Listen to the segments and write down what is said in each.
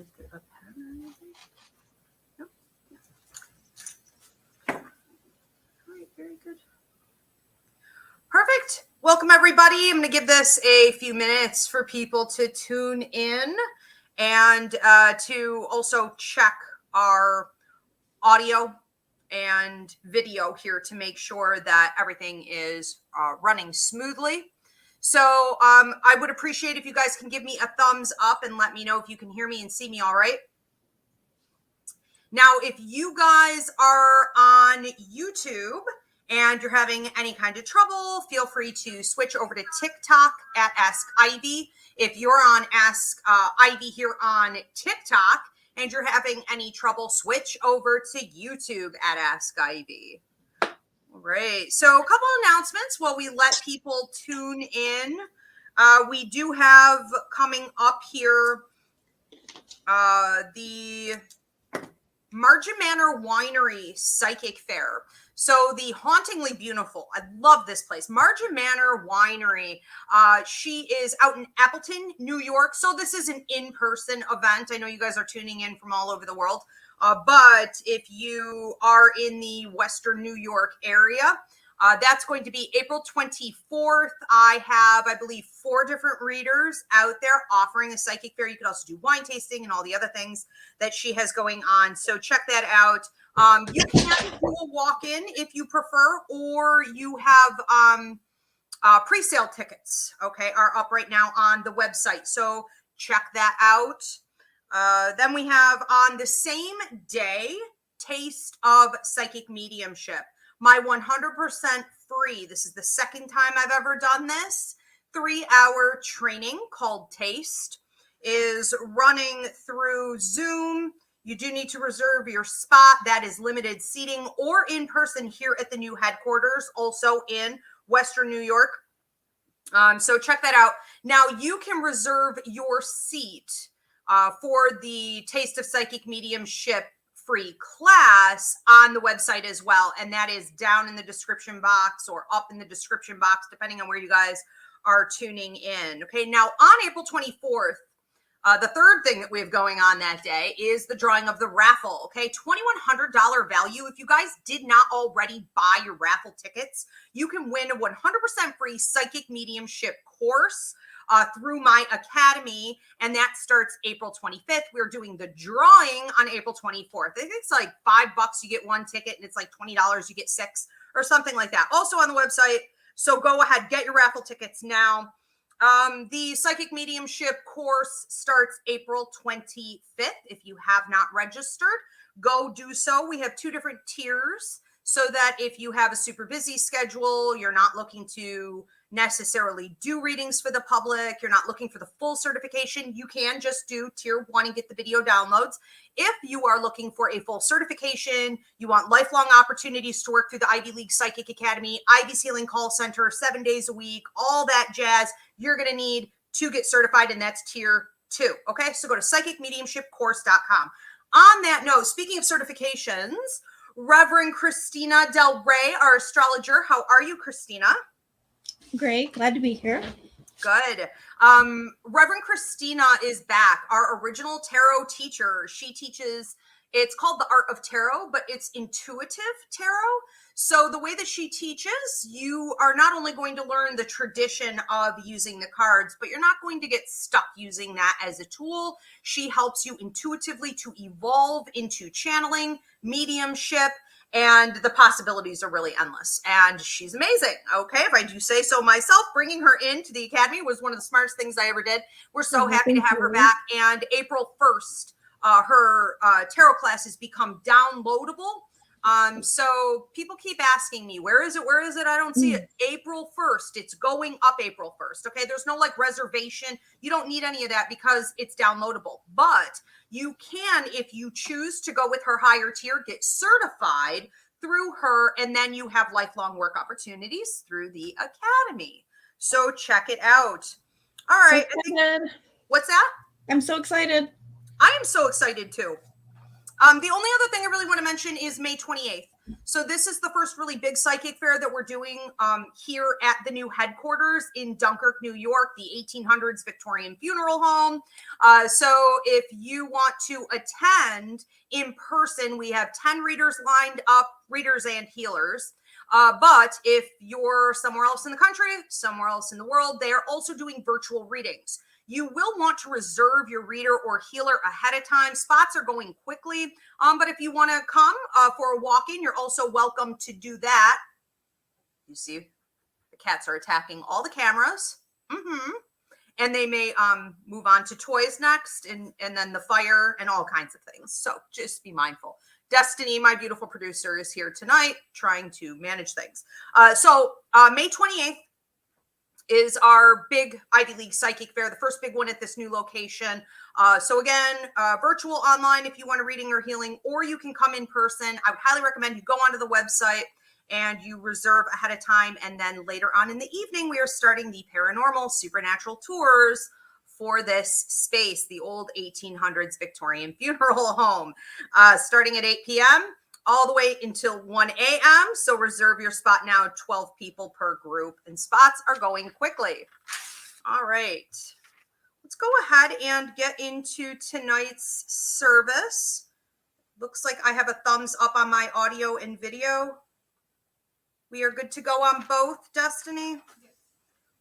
me to get a pen or anything? Nope. All right, very good. Perfect. Welcome, everybody. I'm going to give this a few minutes for people to tune in and to also check our audio and video here to make sure that everything is running smoothly. So I would appreciate if you guys can give me a thumbs up and let me know if you can hear me and see me all right. Now, if you guys are on YouTube and you're having any kind of trouble, feel free to switch over to TikTok at Ask Ivy. If you're on Ask Ivy here on TikTok and you're having any trouble, switch over to YouTube at Ask Ivy. All right, so a couple announcements while we let people tune in. We do have coming up here the Margin Manor Winery Psychic Fair. So the Hauntingly Beautiful, I love this place. Margin Manor Winery. She is out in Appleton, New York. So this is an in-person event. I know you guys are tuning in from all over the world. But if you are in the Western New York area, that's going to be April 24th. I have, I believe, 4 different readers out there offering a psychic fair. You could also do wine tasting and all the other things that she has going on. So check that out. You can do a walk-in if you prefer, or you have pre-sale tickets, okay, are up right now on the website. So check that out. Then we have on the same day, Taste of Psychic Mediumship. My 100% free, this is the second time I've ever done this, 3-hour training called Taste is running through Zoom. You do need to reserve your spot. That is limited seating or in person here at the new headquarters, also in Western New York. So check that out. Now you can reserve your seat for the Taste of Psychic Mediumship free class on the website as well. And that is down in the description box or up in the description box, depending on where you guys are tuning in. Okay, now on April 24th, the third thing that we have going on that day is the drawing of the raffle. Okay, $2,100 value. If you guys did not already buy your raffle tickets, you can win a 100% free psychic mediumship course through my academy, and that starts April 25th. We're doing the drawing on April 24th. I think it's like $5 you get 1 ticket, and it's like $20 you get 6 or something like that. Also on the website. So go ahead, get your raffle tickets now. The psychic mediumship course starts April 25th. If you have not registered, go do so. We have 2 different tiers so that if you have a super busy schedule, you're not looking to necessarily do readings for the public, you're not looking for the full certification, you can just do tier 1 and get the video downloads. If you are looking for a full certification, you want lifelong opportunities to work through the Ivy League Psychic Academy, Ivy Ceiling Call Center, 7 days a week, all that jazz, you're going to need to get certified, and that's tier 2. Okay, so go to psychicmediumshipcourse.com. On that note, speaking of certifications, Reverend Christina Del Rey, our astrologer. How are you, Christina? Great. Glad to be here. Good. Reverend Christina is back, our original tarot teacher. She teaches, it's called the Art of Tarot, but it's intuitive tarot. So the way that she teaches, you are not only going to learn the tradition of using the cards, but you're not going to get stuck using that as a tool. She helps you intuitively to evolve into channeling, mediumship, and the possibilities are really endless. And she's amazing. Okay, if I do say so myself, bringing her into the academy was one of the smartest things I ever did. We're so happy to have her back. And April 1st, her tarot classes become downloadable. So people keep asking me, where is it? Where is it? I don't see it. April 1st. It's going up April 1st. Okay. There's no like reservation. You don't need any of that because it's downloadable, but you can, if you choose to go with her higher tier, get certified through her. And then you have lifelong work opportunities through the academy. So check it out. All right. What's that? I'm so excited. I am so excited too. The only other thing I really want to mention is May 28th. So this is the first really big psychic fair that we're doing here at the new headquarters in Dunkirk, New York, the 1800s Victorian funeral home. So if you want to attend in person, we have 10 readers lined up, readers and healers. But if you're somewhere else in the country, somewhere else in the world, they are also doing virtual readings. You will want to reserve your reader or healer ahead of time. Spots are going quickly. But if you want to come for a walk-in, you're also welcome to do that. You see, the cats are attacking all the cameras. And they may move on to toys next, and then the fire and all kinds of things. So just be mindful. Destiny, my beautiful producer, is here tonight trying to manage things. So May 28th is our big Ivy League Psychic Fair, the first big one at this new location. So again, virtual, online if you want a reading or healing, or you can come in person. I would highly recommend you go onto the website and you reserve ahead of time. And then later on in the evening, we are starting the paranormal supernatural tours for this space, the old 1800s Victorian funeral home, starting at 8 p.m. all the way until 1 a.m. So reserve your spot now, 12 people per group, and spots are going quickly. All right, let's go ahead and get into tonight's service. Looks like I have a thumbs up on my audio and video. We are good to go on both, Destiny?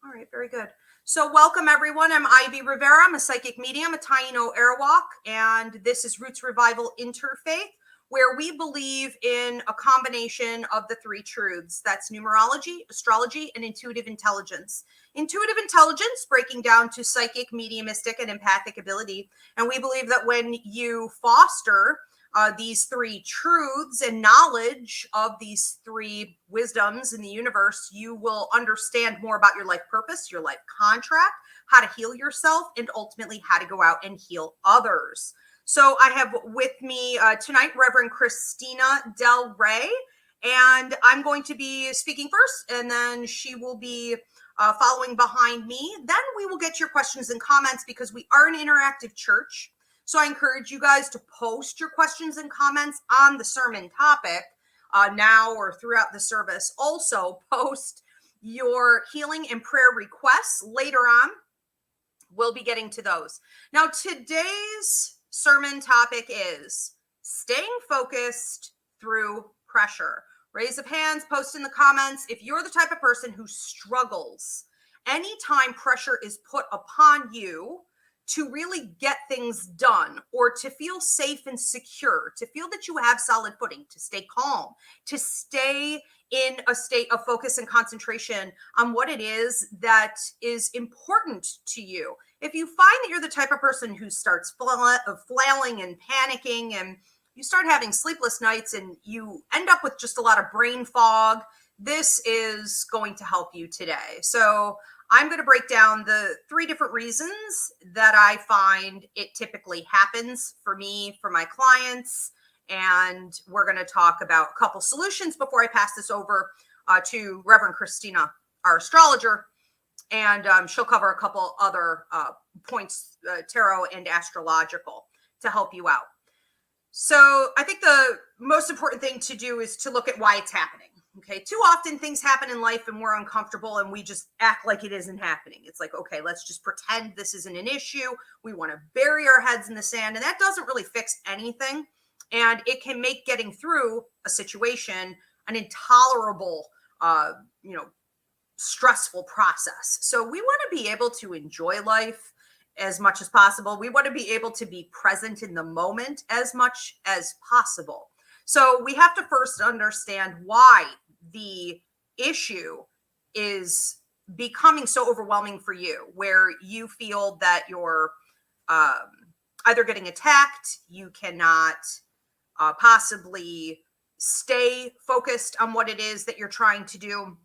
All right, very good. So welcome everyone. I'm Ivy Rivera. I'm a psychic medium, a Taino Airwalk, and this is Roots Revival Interfaith, where we believe in a combination of the three truths. That's numerology, astrology, and intuitive intelligence. Intuitive intelligence breaking down to psychic, mediumistic, and empathic ability. And we believe that when you foster these three truths and knowledge of these three wisdoms in the universe, you will understand more about your life purpose, your life contract, how to heal yourself, and ultimately how to go out and heal others. So I have with me tonight Reverend Christina Del Rey, and I'm going to be speaking first, and then she will be following behind me. Then we will get your questions and comments because we are an interactive church. So I encourage you guys to post your questions and comments on the sermon topic now or throughout the service. Also post your healing and prayer requests later on. We'll be getting to those. Now today's sermon topic is staying focused through pressure. Raise of hands, post in the comments if you're the type of person who struggles anytime pressure is put upon you to really get things done, or to feel safe and secure, to feel that you have solid footing, to stay calm, to stay in a state of focus and concentration on what it is that is important to you. If you find that you're the type of person who starts flailing and panicking, and you start having sleepless nights and you end up with just a lot of brain fog, this is going to help you today. So I'm going to break down the three different reasons that I find it typically happens for me, for my clients, and we're going to talk about a couple solutions before I pass this over to Reverend Christina, our astrologer, and she'll cover a couple other points, tarot and astrological, to help you out. So I think the most important thing to do is to look at why it's happening. Okay, too often things happen in life and we're uncomfortable and we just act like it isn't happening. It's like, okay, let's just pretend this isn't an issue. We want to bury our heads in the sand, and that doesn't really fix anything. And it can make getting through a situation an intolerable, stressful process. So we want to be able to enjoy life as much as possible. We want to be able to be present in the moment as much as possible. So we have to first understand why the issue is becoming so overwhelming for you, where you feel that you're either getting attacked, you cannot possibly stay focused on what it is that you're trying to do.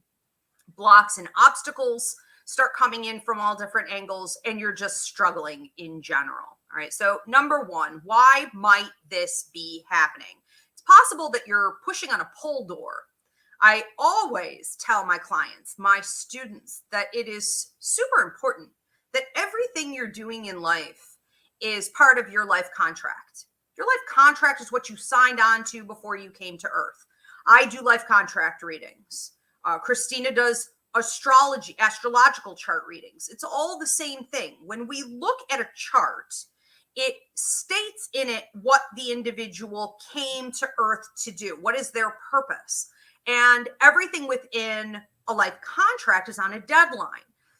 Blocks and obstacles start coming in from all different angles, and you're just struggling in general. All right. So number one, why might this be happening? It's possible that you're pushing on a pull door. I always tell my clients, my students, that it is super important that everything you're doing in life is part of your life contract. Your life contract is what you signed on to before you came to Earth. I do life contract readings. Christina does astrological chart readings. It's all the same thing. When we look at a chart, it states in it what the individual came to Earth to do. What is their purpose? And everything within a life contract is on a deadline.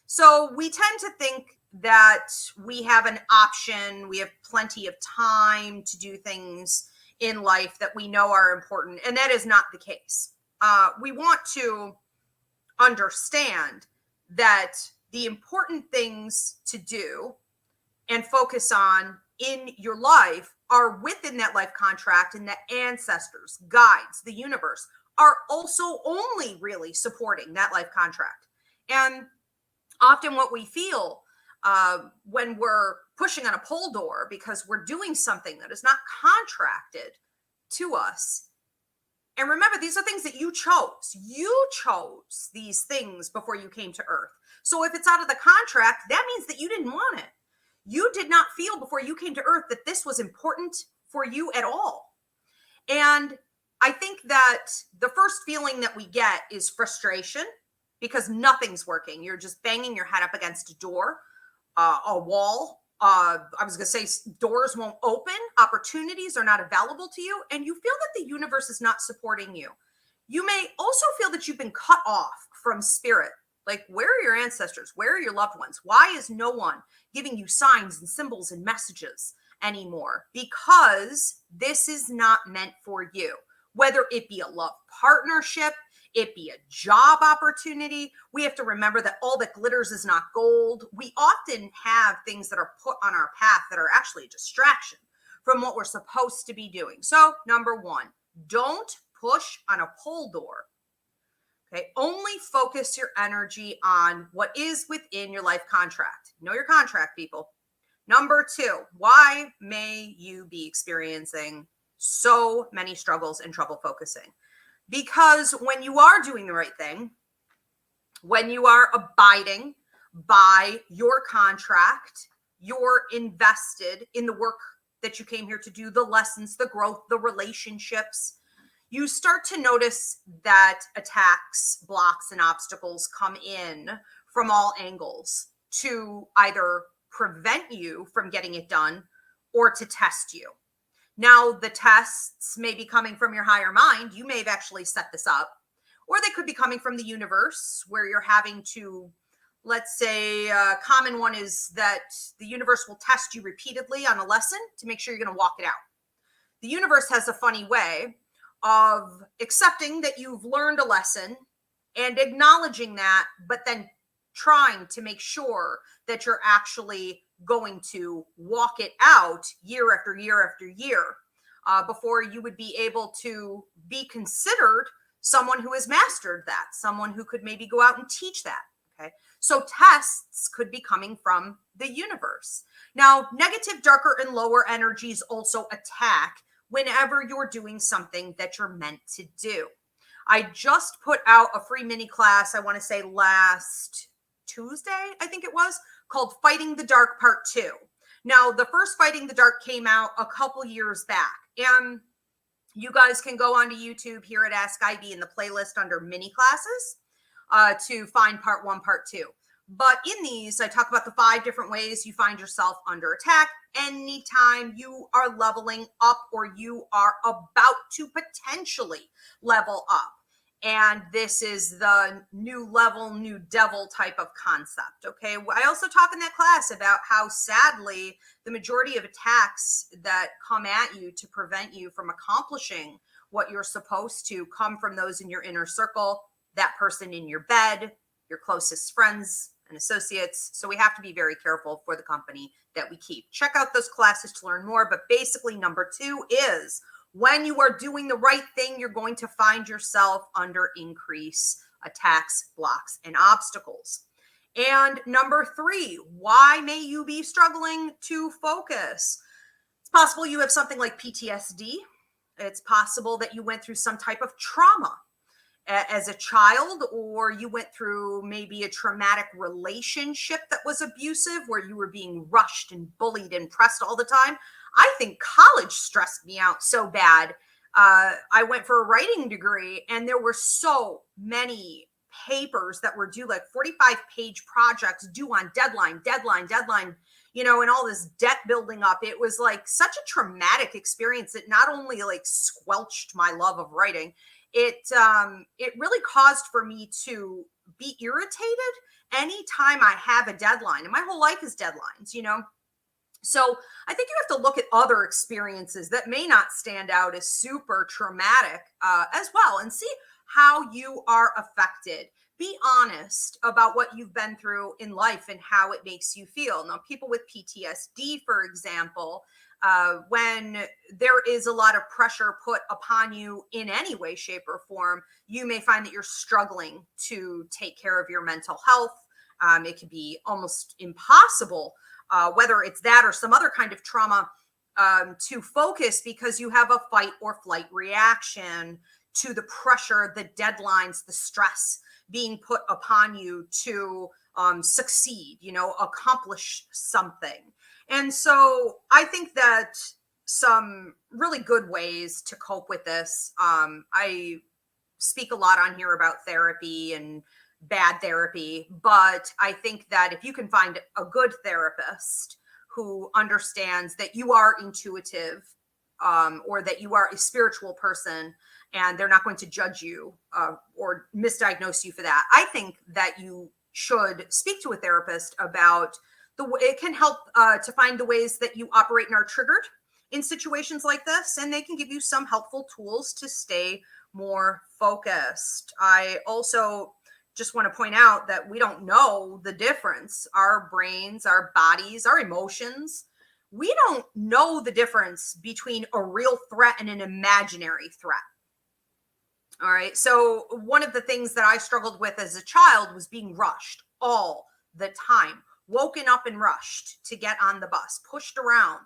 So we tend to think that we have an option, we have plenty of time to do things in life that we know are important, and that is not the case. We want to understand that the important things to do and focus on in your life are within that life contract, and the ancestors, guides, the universe are also only really supporting that life contract. And often what we feel when we're pushing on a pole door because we're doing something that is not contracted to us. And remember, these are things that you chose. You chose these things before you came to Earth. So if it's out of the contract, that means that you didn't want it. You did not feel before you came to Earth that this was important for you at all. And I think that the first feeling that we get is frustration because nothing's working. You're just banging your head up against a door, a wall. I was going to say doors won't open. Opportunities are not available to you. And you feel that the universe is not supporting you. You may also feel that you've been cut off from spirit. Like, where are your ancestors? Where are your loved ones? Why is no one giving you signs and symbols and messages anymore? Because this is not meant for you. Whether it be a love partnership, it be a job opportunity, we have to remember that all that glitters is not gold. We often have things that are put on our path that are actually a distraction from what we're supposed to be doing. So, number one, don't push on a pole door. Okay, only focus your energy on what is within your life contract. Know your contract, people. Number two, why may you be experiencing so many struggles and trouble focusing? Because when you are doing the right thing, when you are abiding by your contract, you're invested in the work that you came here to do, the lessons, the growth, the relationships, you start to notice that attacks, blocks, and obstacles come in from all angles to either prevent you from getting it done or to test you. Now, the tests may be coming from your higher mind. You may have actually set this up, or they could be coming from the universe where you're having to, let's say, a common one is that the universe will test you repeatedly on a lesson to make sure you're going to walk it out. The universe has a funny way of accepting that you've learned a lesson and acknowledging that, but then trying to make sure that you're actually going to walk it out year after year after year before you would be able to be considered someone who has mastered that, someone who could maybe go out and teach that. Okay, so tests could be coming from the universe. Now, negative, darker, and lower energies also attack whenever you're doing something that you're meant to do. I just put out a free mini class, I want to say last Tuesday, I think it was, called Fighting the Dark Part 2. Now, the first Fighting the Dark came out a couple years back, and you guys can go onto YouTube here at Ask IB in the playlist under mini classes to find Part 1, Part 2. But in these, I talk about the 5 different ways you find yourself under attack anytime you are leveling up or you are about to potentially level up. And this is the new level, new devil type of concept, okay? I also talk in that class about how, sadly, the majority of attacks that come at you to prevent you from accomplishing what you're supposed to come from those in your inner circle, that person in your bed, your closest friends and associates. So we have to be very careful for the company that we keep. Check out those classes to learn more. But basically, number 2 is, when you are doing the right thing, you're going to find yourself under increase, attacks, blocks, and obstacles. And number 3, why may you be struggling to focus? It's possible you have something like PTSD. It's possible that you went through some type of trauma as a child, or you went through maybe a traumatic relationship that was abusive, where you were being rushed and bullied and pressed all the time. I think college stressed me out so bad I went for a writing degree, and there were so many papers that were due, like 45-page projects due on deadline, and all this debt building up. It was like such a traumatic experience that not only like squelched my love of writing, it really caused for me to be irritated anytime I have a deadline. And my whole life is deadlines. So I think you have to look at other experiences that may not stand out as super traumatic as well, and see how you are affected. Be honest about what you've been through in life and how it makes you feel. Now, people with PTSD, for example, when there is a lot of pressure put upon you in any way, shape, or form, you may find that you're struggling to take care of your mental health. It can be almost impossible, whether it's that or some other kind of trauma, to focus because you have a fight or flight reaction to the pressure, the deadlines, the stress being put upon you to succeed, accomplish something. And so I think that some really good ways to cope with this, I speak a lot on here about therapy and bad therapy, but I think that if you can find a good therapist who understands that you are intuitive, or that you are a spiritual person, and they're not going to judge you or misdiagnose you for that, I think that you should speak to a therapist about it can help to find the ways that you operate and are triggered in situations like this, and they can give you some helpful tools to stay more focused. I also just want to point out that we don't know the difference. Our brains, our bodies, our emotions, we don't know the difference between a real threat and an imaginary threat. All right. So one of the things that I struggled with as a child was being rushed all the time, woken up and rushed to get on the bus, pushed around,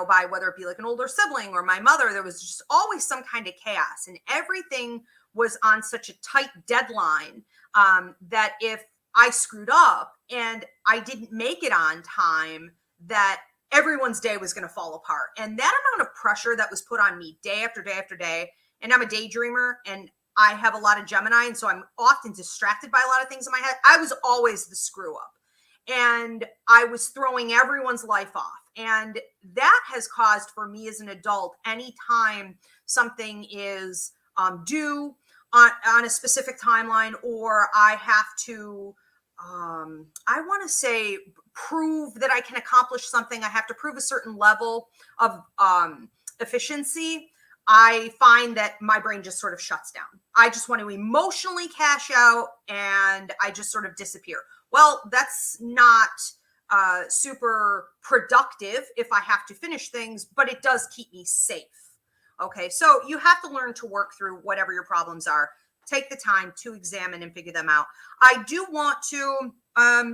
by whether it be like an older sibling or my mother. There was just always some kind of chaos, and everything was on such a tight deadline that if I screwed up and I didn't make it on time, that everyone's day was going to fall apart. And that amount of pressure that was put on me day after day after day, and I'm a daydreamer, and I have a lot of Gemini, and so I'm often distracted by a lot of things in my head. I was always the screw up, and I was throwing everyone's life off. And that has caused for me as an adult, anytime something is due on a specific timeline, or I have to, I want to say, prove that I can accomplish something, I have to prove a certain level of efficiency, I find that my brain just sort of shuts down. I just want to emotionally cash out, and I just sort of disappear. Well, that's not super productive if I have to finish things, but it does keep me safe. Okay, so you have to learn to work through whatever your problems are. Take the time to examine and figure them out. I do want to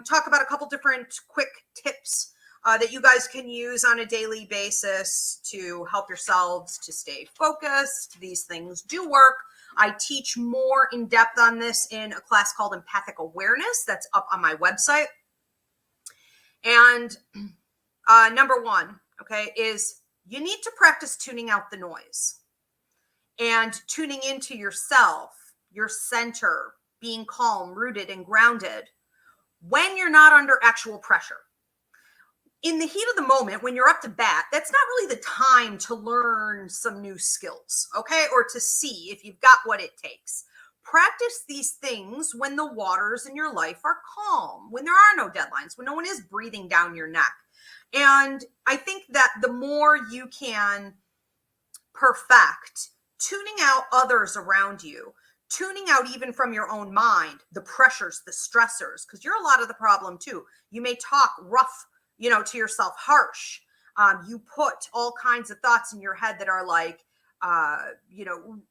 talk about a couple different quick tips that you guys can use on a daily basis to help yourselves to stay focused. These things do work. I teach more in depth on this in a class called Empathic Awareness that's up on my website. And number one, okay, is you need to practice tuning out the noise and tuning into yourself, your center, being calm, rooted, and grounded when you're not under actual pressure. In the heat of the moment, when you're up to bat, that's not really the time to learn some new skills, okay? Or to see if you've got what it takes. Practice these things when the waters in your life are calm, when there are no deadlines, when no one is breathing down your neck. And I think that the more you can perfect tuning out others around you, tuning out even from your own mind, the pressures, the stressors, because you're a lot of the problem too. You may talk rough, to yourself, harsh. You put all kinds of thoughts in your head that are like,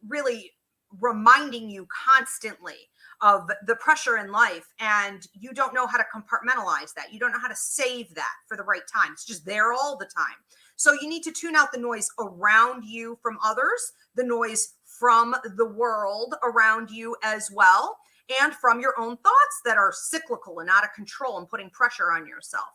really reminding you constantly of the pressure in life, and you don't know how to compartmentalize that. You don't know how to save that for the right time. It's just there all the time. So you need to tune out the noise around you from others, the noise from the world around you as well, and from your own thoughts that are cyclical and out of control and putting pressure on yourself.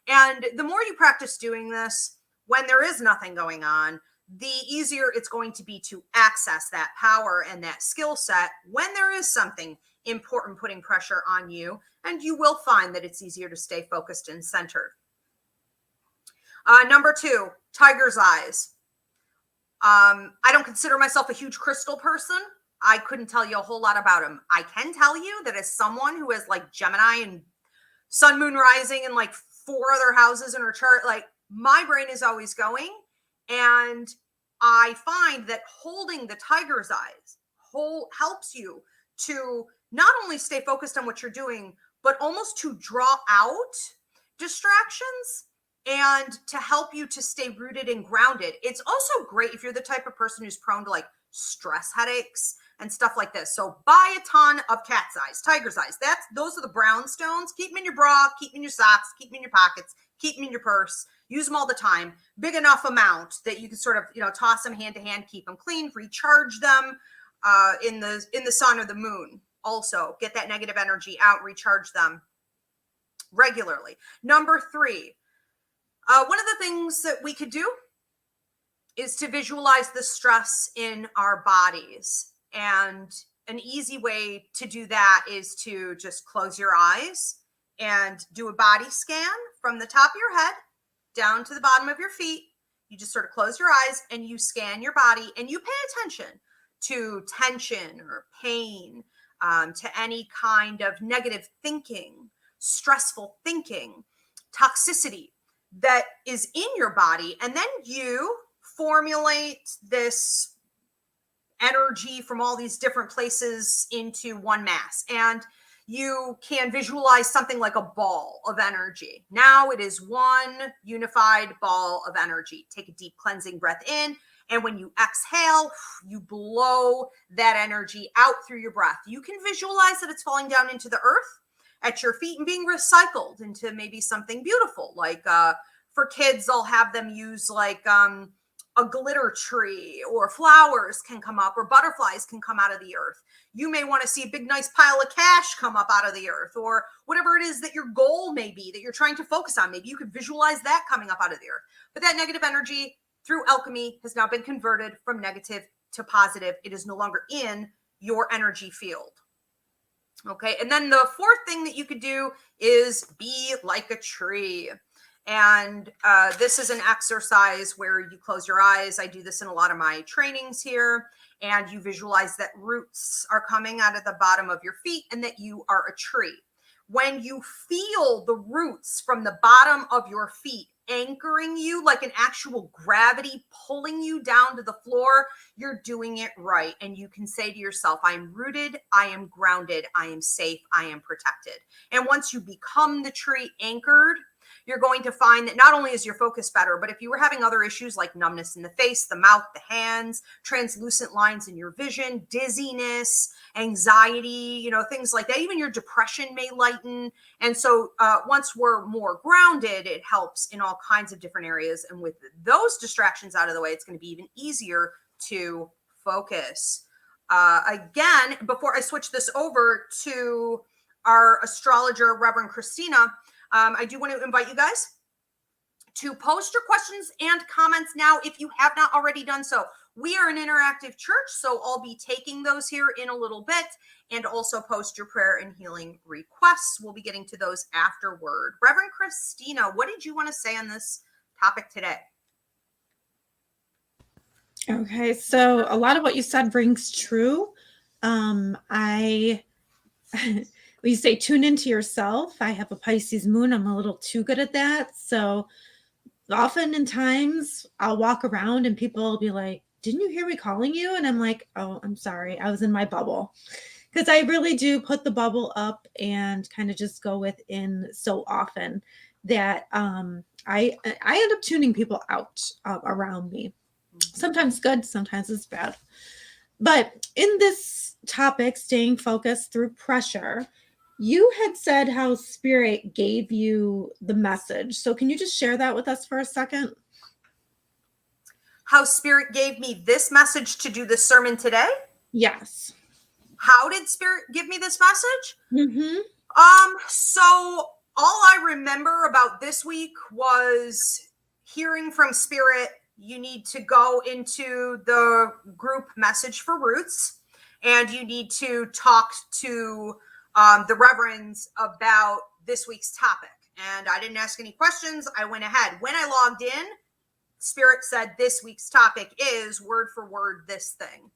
And the more you practice doing this, when there is nothing going on, the easier it's going to be to access that power and that skill set when there is something important putting pressure on you, and you will find that it's easier to stay focused and centered. Number 2, tiger's eyes. I don't consider myself a huge crystal person. I couldn't tell you a whole lot about them. I can tell you that as someone who has like Gemini and sun, moon, rising, and like 4 other houses in her chart, like my brain is always going. And I find that holding the tiger's eyes helps you to not only stay focused on what you're doing, but almost to draw out distractions and to help you to stay rooted and grounded. It's also great if you're the type of person who's prone to like stress headaches and stuff like this. So buy a ton of cat's eyes, tiger's eyes. Those are the brown stones. Keep them in your bra, keep them in your socks, keep them in your pockets, keep them in your purse. Use them all the time. Big enough amount that you can sort of, toss them hand to hand, keep them clean, recharge them in the sun or the moon. Also, get that negative energy out, recharge them regularly. Number 3, one of the things that we could do is to visualize the stress in our bodies. And an easy way to do that is to just close your eyes and do a body scan from the top of your head down to the bottom of your feet. You just sort of close your eyes and you scan your body and you pay attention to tension or pain, to any kind of negative thinking, stressful thinking, toxicity that is in your body. And then you formulate this energy from all these different places into one mass. And you can visualize something like a ball of energy. Now it is one unified ball of energy. Take a deep cleansing breath in. And when you exhale, you blow that energy out through your breath. You can visualize that it's falling down into the earth at your feet and being recycled into maybe something beautiful. Like for kids, I'll have them use like a glitter tree, or flowers can come up, or butterflies can come out of the earth. You may want to see a big, nice pile of cash come up out of the earth, or whatever it is that your goal may be that you're trying to focus on. Maybe you could visualize that coming up out of the earth. But that negative energy through alchemy has now been converted from negative to positive. It is no longer in your energy field. Okay. And then the 4th thing that you could do is be like a tree. And this is an exercise where you close your eyes. I do this in a lot of my trainings here. And you visualize that roots are coming out of the bottom of your feet and that you are a tree. When you feel the roots from the bottom of your feet anchoring you like an actual gravity pulling you down to the floor, you're doing it right. And you can say to yourself, I am rooted, I am grounded, I am safe, I am protected. And once you become the tree anchored, you're going to find that not only is your focus better, but if you were having other issues like numbness in the face, the mouth, the hands, translucent lines in your vision, dizziness, anxiety, things like that, even your depression may lighten. And so once we're more grounded, it helps in all kinds of different areas. And with those distractions out of the way, it's going to be even easier to focus. Again, before I switch this over to our astrologer, Reverend Christina, I do want to invite you guys to post your questions and comments now if you have not already done so. We are an interactive church, so I'll be taking those here in a little bit, and also post your prayer and healing requests. We'll be getting to those afterward. Reverend Christina, what did you want to say on this topic today? Okay, so a lot of what you said rings true. When you say tune into yourself, I have a Pisces moon. I'm a little too good at that. So often in times I'll walk around and people will be like, didn't you hear me calling you? And I'm like, oh, I'm sorry. I was in my bubble. Because I really do put the bubble up and kind of just go within so often that I end up tuning people out around me. Sometimes good, sometimes it's bad. But in this topic, staying focused through pressure, you had said how Spirit gave you the message. So can you just share that with us for a second? How Spirit gave me this message to do this sermon today? Yes. How did Spirit give me this message? Mm-hmm. So all I remember about this week was hearing from Spirit you need to go into the group message for Roots, and you need to talk to the reverends about this week's topic. And I didn't ask any questions. I went ahead. When I logged in, Spirit said this week's topic is word for word this thing.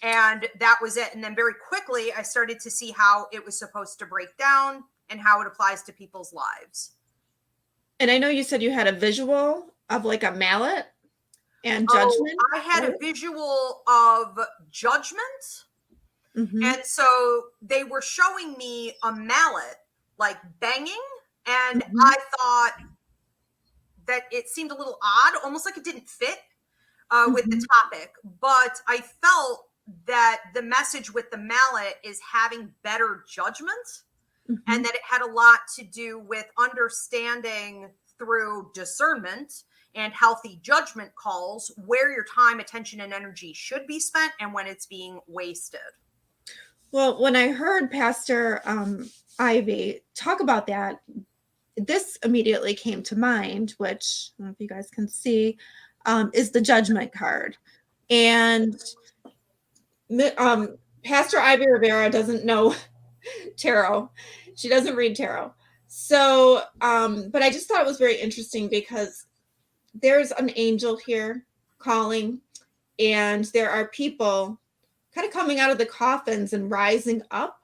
And that was it. And then very quickly, I started to see how it was supposed to break down and how it applies to people's lives. And I know you said you had a visual of like a mallet and judgment. I had a visual of judgment. Mm-hmm. And so they were showing me a mallet like banging. And mm-hmm. I thought that it seemed a little odd, almost like it didn't fit mm-hmm. with the topic. But I felt that the message with the mallet is having better judgment mm-hmm. and that it had a lot to do with understanding through discernment and healthy judgment calls where your time, attention, and energy should be spent and when it's being wasted. Well, when I heard Pastor Ivy talk about that, this immediately came to mind, which I don't know if you guys can see, is the judgment card. And Pastor Ivy Rivera doesn't know tarot. She doesn't read tarot. So, but I just thought it was very interesting because there's an angel here calling, and there are people kind of coming out of the coffins and rising up.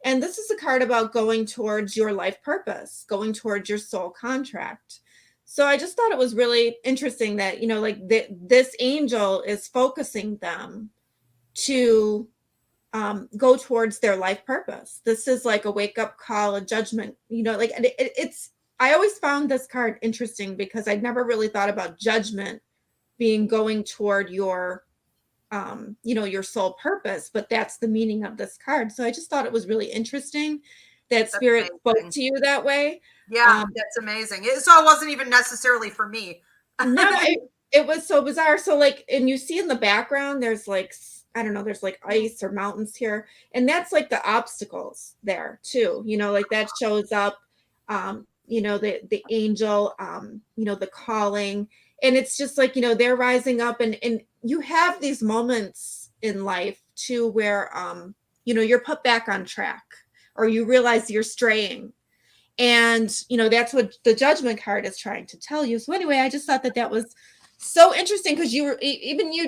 And this is a card about going towards your life purpose, going towards your soul contract. So I just thought it was really interesting that, you know, like this angel is focusing them to go towards their life purpose. This is like a wake up call, a judgment, you know, like it's, I always found this card interesting because I'd never really thought about judgment being going toward your, you know, your soul purpose, but that's the meaning of this card. So I just thought it was really interesting that Spirit spoke to you that way. Yeah, that's amazing. So it wasn't even necessarily for me. No, it was so bizarre. So like, and you see in the background, there's like, I don't know, there's like ice or mountains here. And that's like the obstacles there too. You know, like that shows up, you know, the angel, you know, the calling. And it's just like, you know, they're rising up and you have these moments in life too, where, you know, you're put back on track or you realize you're straying. And, you know, that's what the judgment card is trying to tell you. So anyway, I just thought that was so interesting because you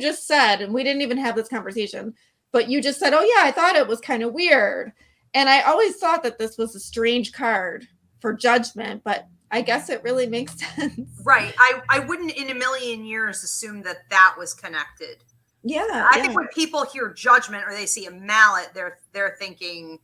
just said, and we didn't even have this conversation, but you just said, oh yeah, I thought it was kind of weird. And I always thought that this was a strange card for judgment, but I guess it really makes sense. Right. I wouldn't in a million years assume that was connected. Yeah. I think when people hear judgment or they see a mallet, they're thinking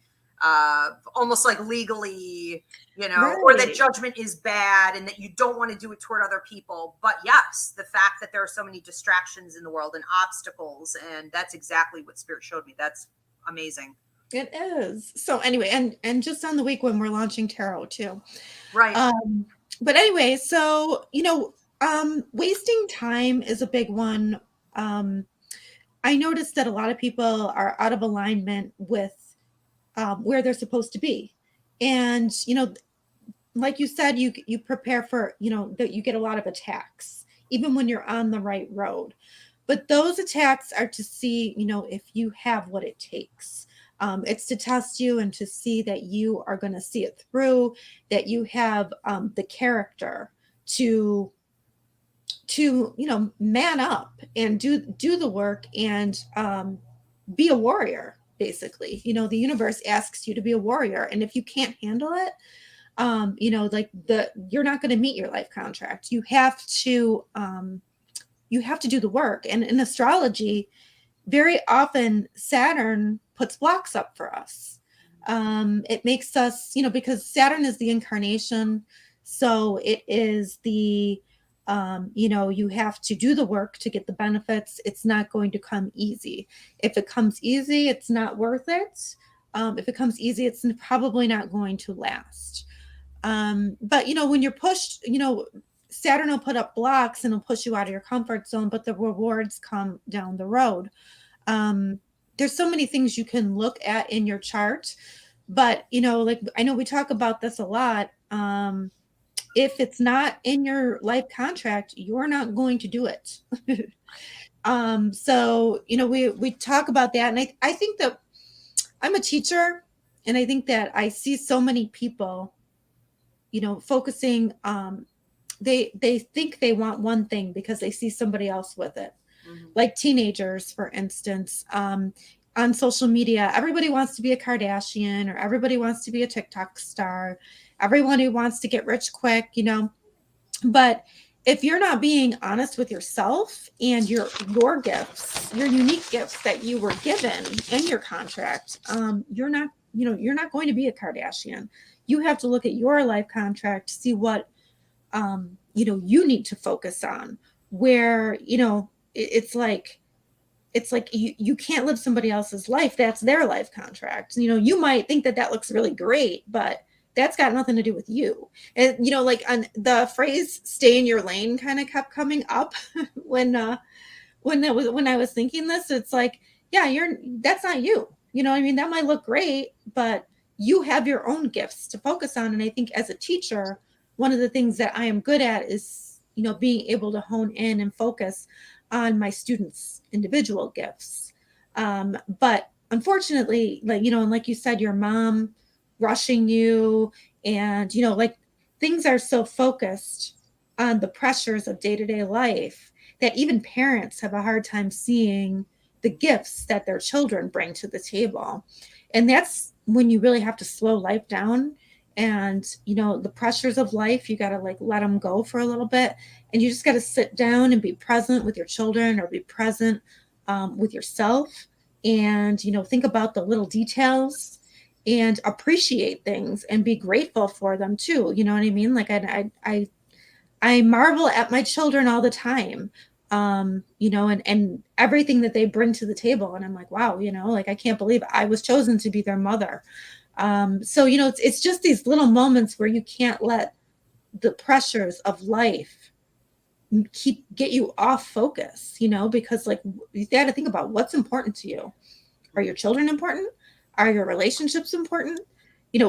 almost like legally, you know, right. Or that judgment is bad and that you don't want to do it toward other people. But yes, the fact that there are so many distractions in the world and obstacles, and that's exactly what Spirit showed me. That's amazing. It is. So anyway, and just on the week when we're launching tarot too. Right. But anyway, so, you know, wasting time is a big one. I noticed that a lot of people are out of alignment with where they're supposed to be. And, you know, like you said, you prepare for, you know, that you get a lot of attacks, even when you're on the right road. But those attacks are to see, you know, if you have what it takes. It's to test you and to see that you are going to see it through, that you have the character to, you know, man up and do the work and be a warrior. Basically, you know, the universe asks you to be a warrior. And if you can't handle it, you know, like you're not going to meet your life contract. You have to do the work. And in astrology, very often Saturn puts blocks up for us. It makes us, you know, because Saturn is the incarnation. So it is the, you know, you have to do the work to get the benefits. It's not going to come easy. If it comes easy, it's not worth it. If it comes easy, it's probably not going to last. But, you know, when you're pushed, you know, Saturn will put up blocks and it'll push you out of your comfort zone, but the rewards come down the road. There's so many things you can look at in your chart, but, you know, like I know we talk about this a lot. if it's not in your life contract, you're not going to do it. So, we talk about that. And I think that I'm a teacher, and I think that I see so many people, focusing, they think they want one thing because they see somebody else with it. Like teenagers, for instance, on social media, everybody wants to be a Kardashian, or everybody wants to be a TikTok star. Everybody wants to get rich quick, but if you're not being honest with yourself and your gifts, your unique gifts that you were given in your contract, you're not going to be a Kardashian. You have to look at your life contract to see what you need to focus on. Where it's like you can't live somebody else's life. That's their life contract. You might think that looks really great, but that's got nothing to do with you. And like, on the phrase "stay in your lane" kind of kept coming up when I was thinking this. It's like, yeah, that's not you. I mean, that might look great, but you have your own gifts to focus on. And I think as a teacher, one of the things that I am good at is being able to hone in and focus on my students' individual gifts. But unfortunately, and like you said, your mom rushing you, and like, things are so focused on the pressures of day-to-day life that even parents have a hard time seeing the gifts that their children bring to the table. And that's when you really have to slow life down. And the pressures of life, you got to like let them go for a little bit, and you just got to sit down and be present with your children, or be present with yourself, and think about the little details and appreciate things and be grateful for them too. You know what I mean? Like, I marvel at my children all the time, and everything that they bring to the table. And I'm like, wow, like, I can't believe I was chosen to be their mother. So, it's just these little moments where you can't let the pressures of life get you off focus, because like, you got to think about what's important to you. Are your children important? Are your relationships important? And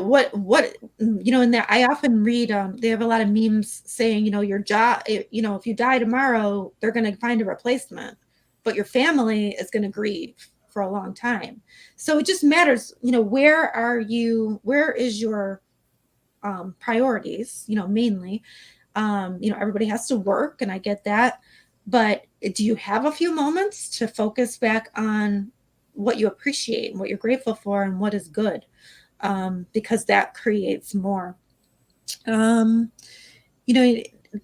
that I often read, they have a lot of memes saying, your job, if you die tomorrow, they're going to find a replacement, but your family is going to grieve for a long time. So it just matters, where is your priorities, mainly. Everybody has to work, and I get that, but do you have a few moments to focus back on what you appreciate and what you're grateful for and what is good? Because that creates more.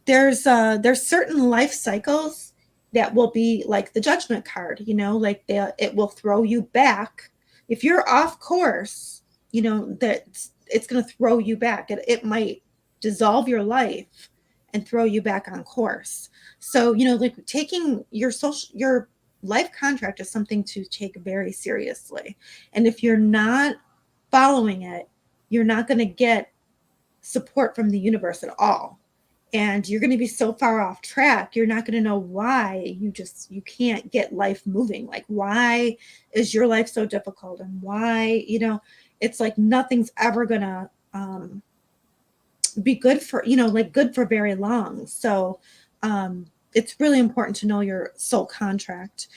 There's certain life cycles that will be like the judgment card, like it will throw you back. If you're off course, that it's going to throw you back. It might dissolve your life and throw you back on course. So, like, taking your life contract is something to take very seriously. And if you're not following it, you're not going to get support from the universe at all. And you're going to be so far off track, you're not going to know why you can't get life moving. Like, why is your life so difficult? And why, it's like nothing's ever going to be good for, good for very long. So it's really important to know your soul contract.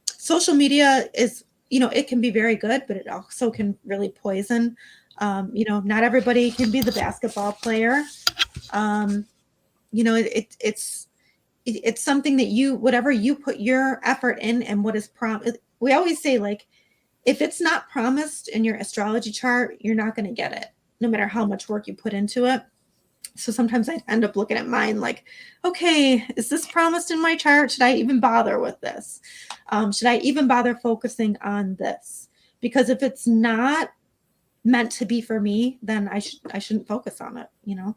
Social media is, it can be very good, but it also can really poison. Not everybody can be the basketball player. It's something that whatever you put your effort in and what is we always say, like, if it's not promised in your astrology chart, you're not going to get it, no matter how much work you put into it. So sometimes I end up looking at mine like, okay, is this promised in my chart? Should I even bother with this? Should I even bother focusing on this? Because if it's not meant to be for me, then I shouldn't focus on it,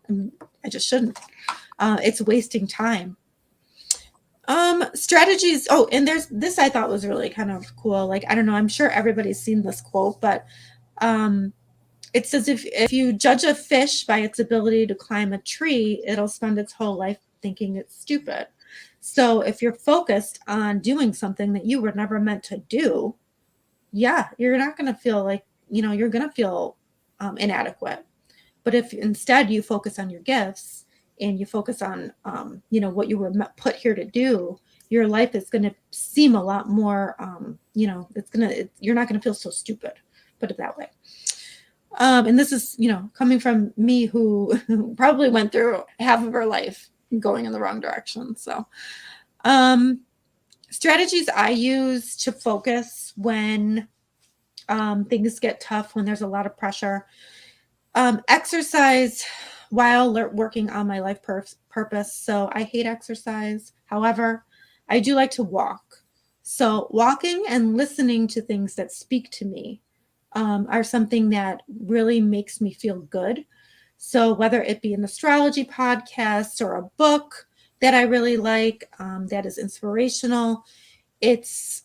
and I just shouldn't. It's wasting time. Strategies. Oh, and there's this I thought was really kind of cool. Like, I don't know, I'm sure everybody's seen this quote, but it says, if you judge a fish by its ability to climb a tree, it'll spend its whole life thinking it's stupid. So if you're focused on doing something that you were never meant to do, yeah, you're not going to feel like, you're going to feel inadequate. But if instead you focus on your gifts and you focus on, what you were put here to do, your life is going to seem a lot more, you're not going to feel so stupid, put it that way. And this is, coming from me who probably went through half of her life going in the wrong direction. So, strategies I use to focus when things get tough, when there's a lot of pressure. Exercise while working on my life purpose. So I hate exercise. However, I do like to walk. So walking and listening to things that speak to me are something that really makes me feel good. So whether it be an astrology podcast or a book that I really like, that is inspirational, it's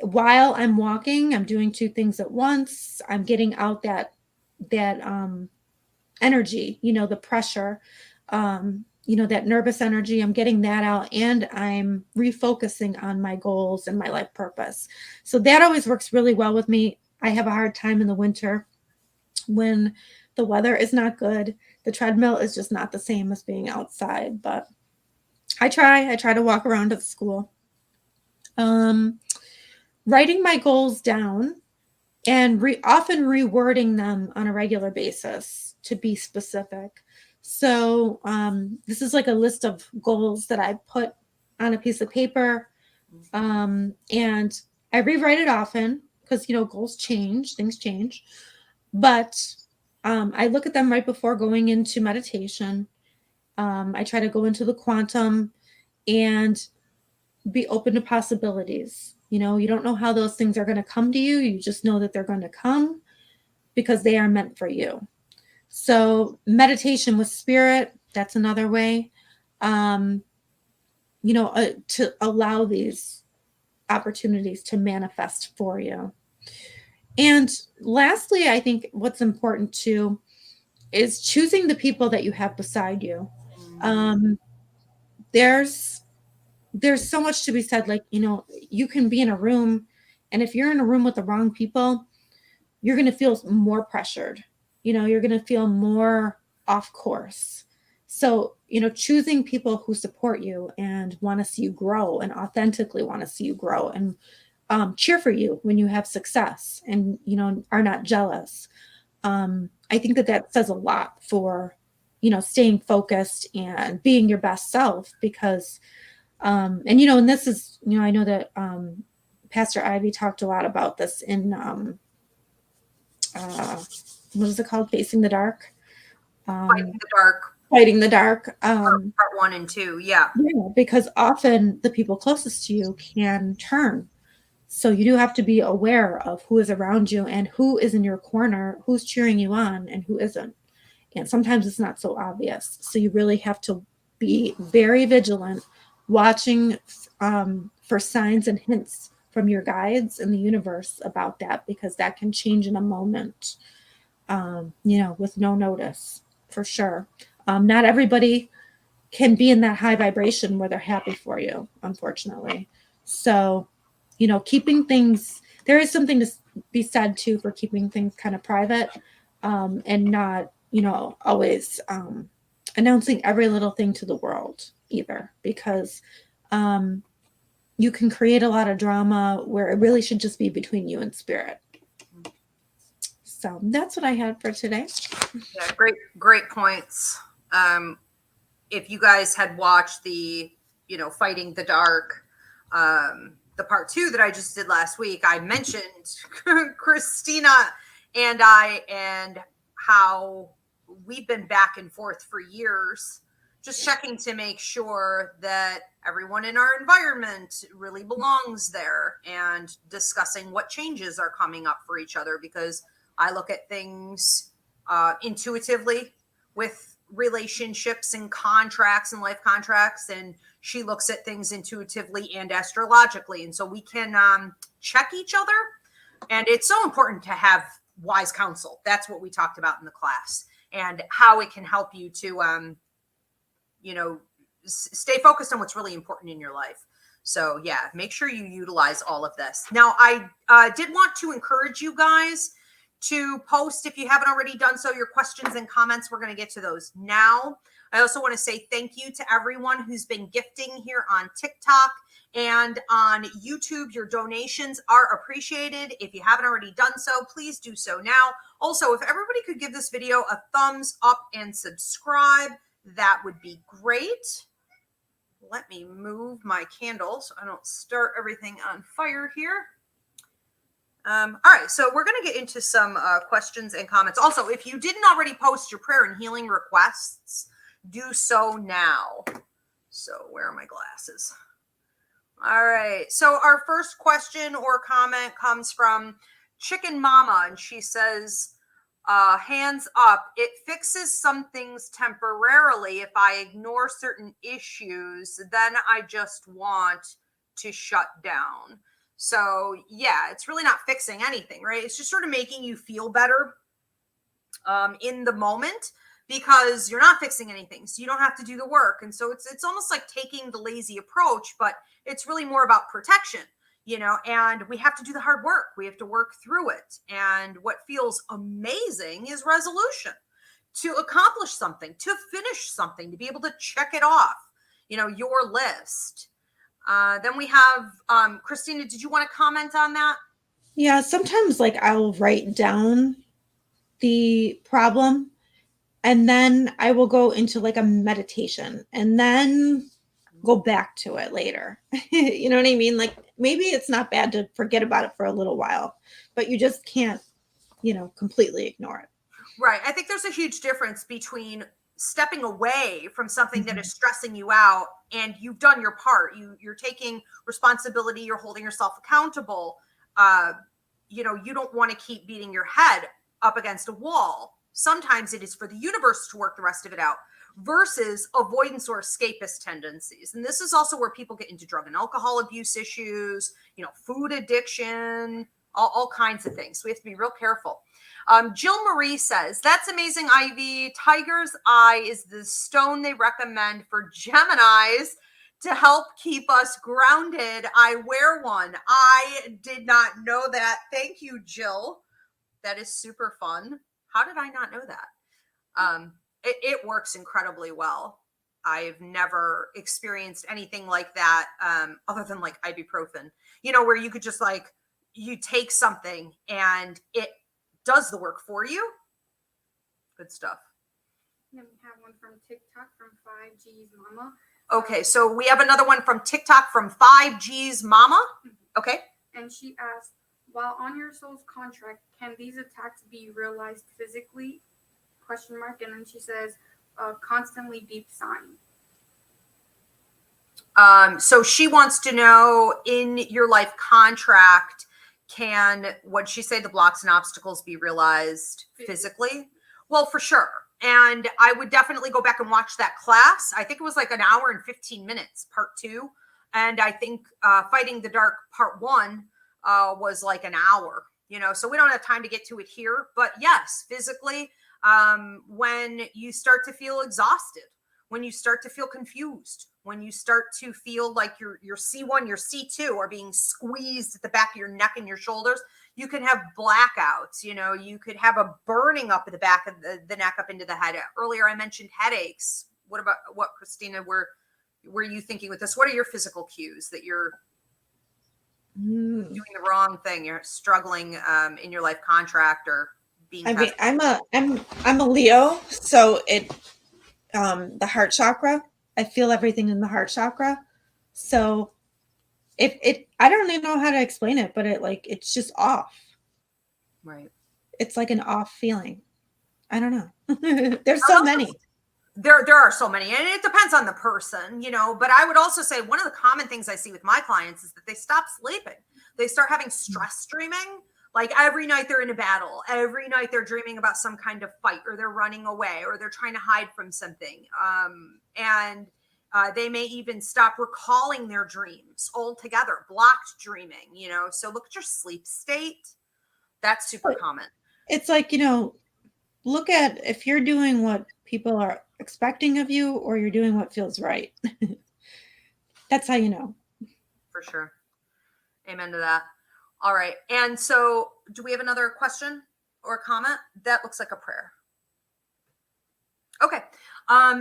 while I'm walking, I'm doing two things at once. I'm getting out that energy, the pressure, that nervous energy. I'm getting that out, and I'm refocusing on my goals and my life purpose. So that always works really well with me. I have a hard time in the winter when the weather is not good. The treadmill is just not the same as being outside, but I try to walk around at the school. Writing my goals down and often rewording them on a regular basis to be specific. So this is like a list of goals that I put on a piece of paper, and I rewrite it often because, goals change, things change. But I look at them right before going into meditation. I try to go into the quantum and be open to possibilities. You don't know how those things are going to come to you. You just know that they're going to come because they are meant for you. So meditation with spirit, that's another way, to allow these opportunities to manifest for you. And lastly, I think what's important too is choosing the people that you have beside you. There's so much to be said. Like, you can be in a room, and if you're in a room with the wrong people, you're going to feel more pressured. You're going to feel more off course. So, choosing people who support you and want to see you grow and authentically want to see you grow and cheer for you when you have success and, are not jealous. I think that says a lot for, staying focused and being your best self, because and this is, I know that Pastor Ivy talked a lot about this in what is it called? Facing the Dark. Fighting the Dark. Fighting the Dark. Part 1 and 2, yeah. Yeah, because often the people closest to you can turn. So you do have to be aware of who is around you and who is in your corner, who's cheering you on and who isn't. And sometimes it's not so obvious. So you really have to be very vigilant, watching for signs and hints from your guides in the universe about that, because that can change in a moment, with no notice, for sure. Not everybody can be in that high vibration where they're happy for you, unfortunately. So, keeping things, there is something to be said too for keeping things kind of private, and not, always announcing every little thing to the world either, because you can create a lot of drama where it really should just be between you and spirit. So that's what I had for today. Yeah, great points. If you guys had watched the, Fighting the Dark, the part 2 that I just did last week, I mentioned Christina and I, and how we've been back and forth for years, just checking to make sure that everyone in our environment really belongs there, and discussing what changes are coming up for each other, because I look at things intuitively with relationships and contracts and life contracts, and she looks at things intuitively and astrologically. And so we can check each other. And it's so important to have wise counsel. That's what we talked about in the class, and how it can help you to, stay focused on what's really important in your life. So yeah, make sure you utilize all of this. Now, I did want to encourage you guys to post, if you haven't already done so, your questions and comments. We're going to get to those now. I also want to say thank you to everyone who's been gifting here on TikTok and on YouTube. Your donations are appreciated. If you haven't already done so, please do so now. Also, if everybody could give this video a thumbs up and subscribe, that would be great. Let me move my candle so I don't start everything on fire here. All right, so we're going to get into some questions and comments. Also, if you didn't already post your prayer and healing requests, do so now. So where are my glasses? All right, so our first question or comment comes from Chicken Mama, and she says, hands up, it fixes some things temporarily. If I ignore certain issues, then I just want to shut down. So yeah, it's really not fixing anything, right? It's just sort of making you feel better in the moment, because you're not fixing anything. So you don't have to do the work. And so it's almost like taking the lazy approach, but it's really more about protection, you know, and we have to do the hard work. We have to work through it. And what feels amazing is resolution, to accomplish something, to finish something, to be able to check it off, you know, your list. Then we have, Christina, did you want to comment on that? Yeah, sometimes like I'll write down the problem and then I will go into like a meditation and then go back to it later. You know what I mean? Like maybe it's not bad to forget about it for a little while, but you just can't, you know, completely ignore it. Right. I think there's a huge difference between stepping away from something that is stressing you out and you've done your part. You're taking responsibility. You're holding yourself accountable. You know, you don't want to keep beating your head up against a wall. Sometimes it is for the universe to work the rest of it out, versus avoidance or escapist tendencies. And this is also where people get into drug and alcohol abuse issues, you know, food addiction, all kinds of things. So we have to be real careful. Jill Marie says, that's amazing, Ivy. Tiger's Eye is the stone they recommend for Geminis to help keep us grounded. I wear one. I did not know that. Thank you, Jill. That is super fun. How did I not know that? It works incredibly well. I've never experienced anything like that, other than like ibuprofen, you know, where you could just like, you take something and it does the work for you. Good stuff. Then we have one from TikTok from 5G's Mama. Okay, so we have another one from TikTok from 5G's Mama. Okay. And she asked, while on your soul's contract, can these attacks be realized physically? ? And then she says, constantly deep sighing. So she wants to know, in your life contract, can, what'd she say, the blocks and obstacles be realized physically? Well, for sure. And I would definitely go back and watch that class. I think it was like an hour and 15 minutes, part 2. And I think Fighting the Dark part 1 was like an hour, you know, so we don't have time to get to it here. But yes, physically, when you start to feel exhausted, when you start to feel confused, when you start to feel like your C1, your C2 are being squeezed at the back of your neck and your shoulders, you can have blackouts, you know, you could have a burning up at the back of the neck up into the head. Earlier, I mentioned headaches. What Christina, were you thinking with this? What are your physical cues that you're doing the wrong thing? You're struggling in your life contract or being tested? I'm a Leo, so it the heart chakra, I feel everything in the heart chakra. So I don't even know how to explain it, but it's just off. Right. It's like an off feeling. I don't know. There's so many. There are so many, and it depends on the person, you know, but I would also say one of the common things I see with my clients is that they stop sleeping. They start having stress dreaming. Like every night they're in a battle. Every night they're dreaming about some kind of fight, or they're running away, or they're trying to hide from something. And they may even stop recalling their dreams altogether, blocked dreaming, you know. So look at your sleep state. That's super common. It's like, you know, look at if you're doing what people are expecting of you, or you're doing what feels right. That's how you know. For sure. Amen to that. All right. And so do we have another question or comment? That looks like a prayer. Okay.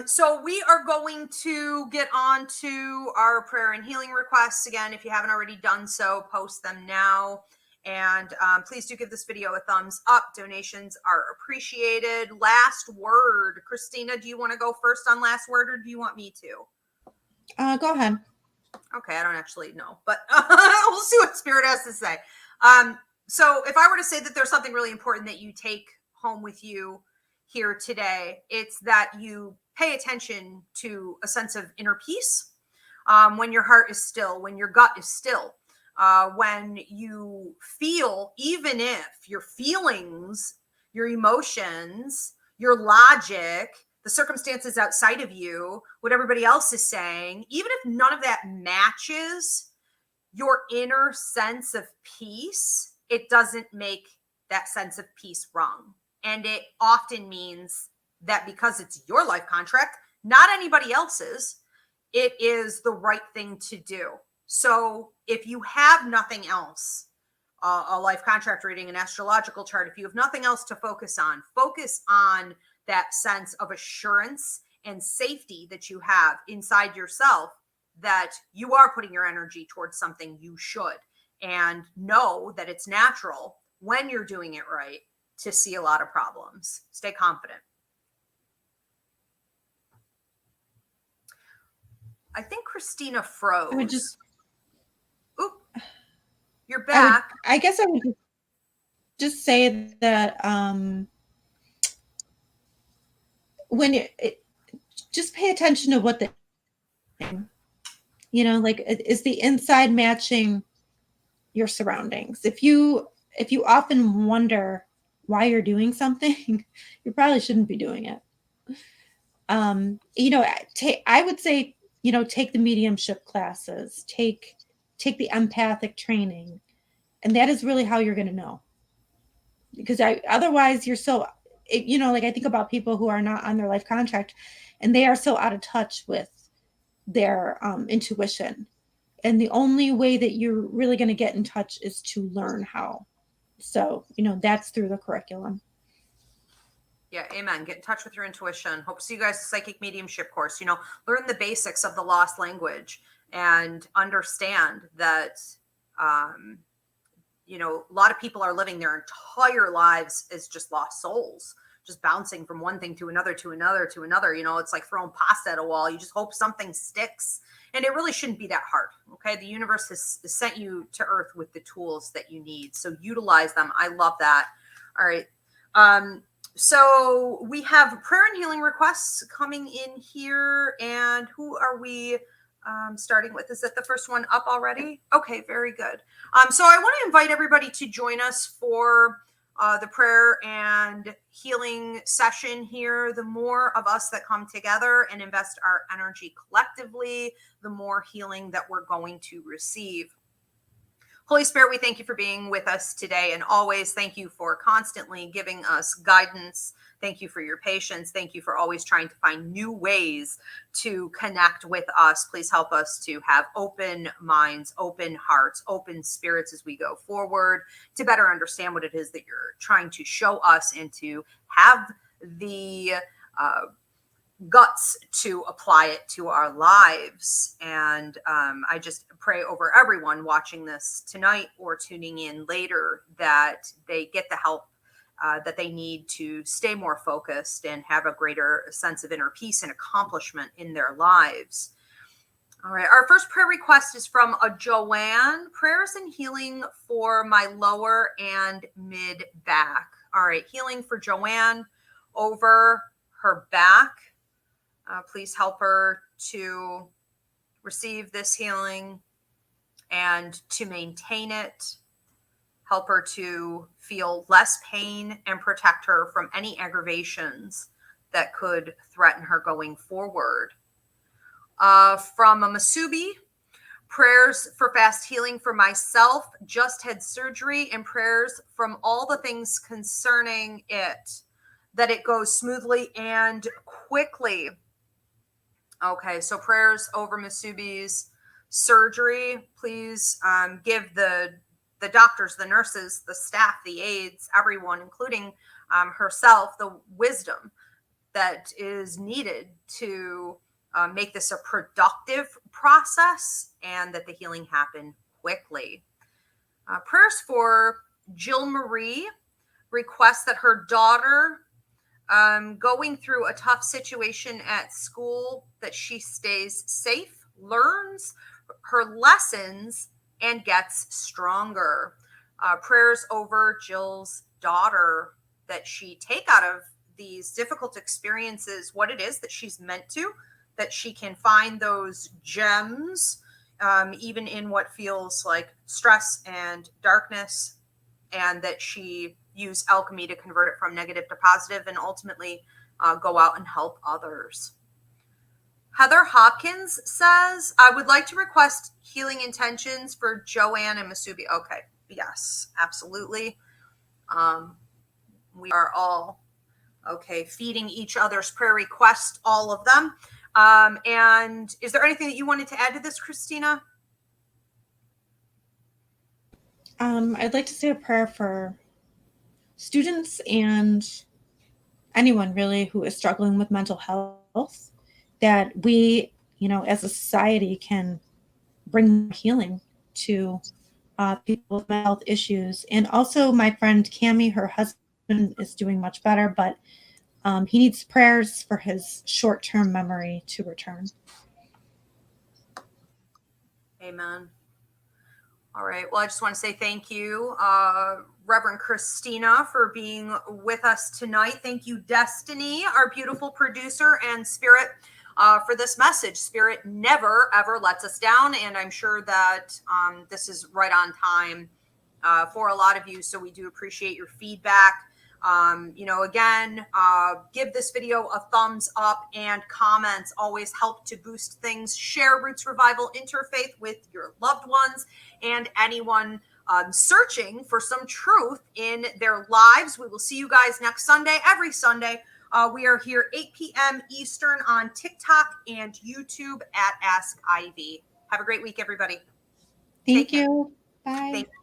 So we are going to get on to our prayer and healing requests. Again, if you haven't already done so, post them now. And please do give this video a thumbs up. Donations are appreciated. Last word. Christina, do you want to go first on last word, or do you want me to? Go ahead. Okay, I don't actually know, but we'll see what Spirit has to say. So if I were to say that there's something really important that you take home with you here today, it's that you pay attention to a sense of inner peace when your heart is still, when your gut is still, when you feel, even if your feelings, your emotions, your logic, the circumstances outside of you, what everybody else is saying, even if none of that matches your inner sense of peace, it doesn't make that sense of peace wrong. And it often means that because it's your life contract, not anybody else's, it is the right thing to do. So if you have nothing else, a life contract reading, an astrological chart, if you have nothing else to focus on that sense of assurance and safety that you have inside yourself, that you are putting your energy towards something you should, and know that it's natural when you're doing it right to see a lot of problems. Stay confident. I think Christina froze. I would just. Oop, you're back. I guess I would just say that when just pay attention to what like, is the inside matching your surroundings? If you often wonder why you're doing something, you probably shouldn't be doing it. I would say, take the mediumship classes, take the empathic training, and that is really how you're going to know. Because otherwise you're so, like, I think about people who are not on their life contract, and they are so out of touch with their intuition. And the only way that you're really going to get in touch is to learn how. So, that's through the curriculum. Yeah, amen. Get in touch with your intuition. Hope to see you guys at psychic mediumship course. Learn the basics of the lost language and understand that, a lot of people are living their entire lives as just lost souls, just bouncing from one thing to another, to another, to another. It's like throwing pasta at a wall. You just hope something sticks. And it really shouldn't be that hard. Okay. The universe has sent you to earth with the tools that you need. So utilize them. I love that. All right. So we have prayer and healing requests coming in here. And who are we starting with? Is that the first one up already? Okay, very good. So I want to invite everybody to join us for the prayer and healing session here. The more of us that come together and invest our energy collectively, the more healing that we're going to receive. Holy Spirit, we thank you for being with us today, and always thank you for constantly giving us guidance. Thank you for your patience. Thank you for always trying to find new ways to connect with us. Please help us to have open minds, open hearts, open spirits as we go forward, to better understand what it is that you're trying to show us, and to have the guts to apply it to our lives. And I just pray over everyone watching this tonight or tuning in later, that they get the help that they need to stay more focused and have a greater sense of inner peace and accomplishment in their lives. All right. Our first prayer request is from a Joanne. Prayers and healing for my lower and mid back. All right. Healing for Joanne over her back. Please help her to receive this healing and to maintain it. Help her to feel less pain and protect her from any aggravations that could threaten her going forward. From a Masubi, prayers for fast healing for myself, just had surgery, and prayers from all the things concerning it, that it goes smoothly and quickly. Okay, so prayers over Masubi's surgery. Please give the the doctors, the nurses, the staff, the aides, everyone, including herself, the wisdom that is needed to make this a productive process and that the healing happen quickly. Prayers for Jill Marie requests that her daughter, going through a tough situation at school, that she stays safe, learns her lessons, and gets stronger. Prayers over Jill's daughter, that she take out of these difficult experiences what it is that she's meant to, that she can find those gems, even in what feels like stress and darkness, and that she use alchemy to convert it from negative to positive and ultimately go out and help others. Heather Hopkins says, I would like to request healing intentions for Joanne and Masubi. Okay, yes, absolutely. We are all, feeding each other's prayer requests, all of them. And is there anything that you wanted to add to this, Christina? I'd like to say a prayer for students and anyone really who is struggling with mental health, that we, as a society can bring healing to people with mental health issues. And also my friend Cammie, her husband is doing much better, but he needs prayers for his short-term memory to return. Amen. All right. Well, I just want to say thank you, Reverend Christina, for being with us tonight. Thank you, Destiny, our beautiful producer, and Spirit, for this message. Spirit never, ever lets us down. And I'm sure that this is right on time for a lot of you. So we do appreciate your feedback. Again, give this video a thumbs up, and comments always help to boost things. Share Roots Revival Interfaith with your loved ones and anyone searching for some truth in their lives. We will see you guys next Sunday, every Sunday. We are here 8 p.m. Eastern on TikTok and YouTube at Ask Ivy. Have a great week, everybody. Thank you. Bye. Thank you.